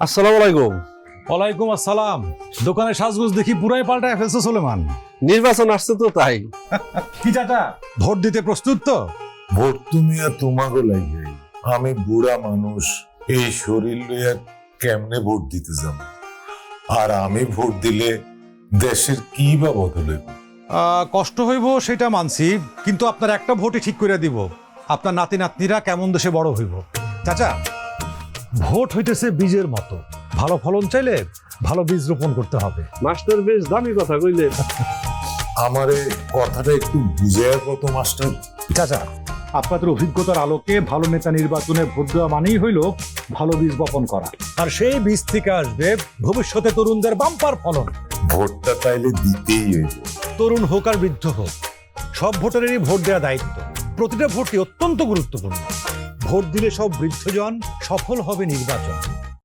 আসসালামু আলাইকুম। ওয়ালাইকুম আসসালাম। দোকানে সাজগোজ দেখি পুরাই পাল্টায় ফেলছে সুলেমান। নির্বাচন আসছে তো তাই। কি চাচা, ভোট দিতে প্রস্তুত তো? ভোট তুমি আর তোমাকে লাগে, আমি বুড়া মানুষ, এই শরীর লইয়া কেমনে ভোট দিতে যাব? আর আমি ভোট দিলে দেশের কি বা বদল হইব? কষ্ট হইব সেটা মানছি, কিন্তু আপনার একটা ভোটই ঠিক করে দিব আপনার নাতি নাতনিরা কেমন দেশে বড় হইব। চাচা, ভোট হইতেছে বীজের মতো, ভালো ফলন চাইলে ভালো বীজ রোপণ করতে হবে। মাস্টার বেশ দামি কথা কইলেন। আমারে কথাটা একটু বুঝাইয়া কত মাস্টার। চাচা, আপনাদের অভিজ্ঞতার আলোকে ভালো নেতা নির্বাচনে ভোট দেওয়া মানেই হইল ভালো বীজ বপন করা, আর সেই বীজ থেকে আসবে ভবিষ্যতে তরুণদের বাম্পার ফলন। ভোটটা তাইলে দিতেই হইব। তরুণ হোক আর বৃদ্ধ হোক, সব ভোটারেরই ভোট দেওয়া দায়িত্ব। প্রতিটা ভোটই অত্যন্ত গুরুত্বপূর্ণ। ভোট দিলে সব বৃদ্ধজন সফল হবে নির্বাচন।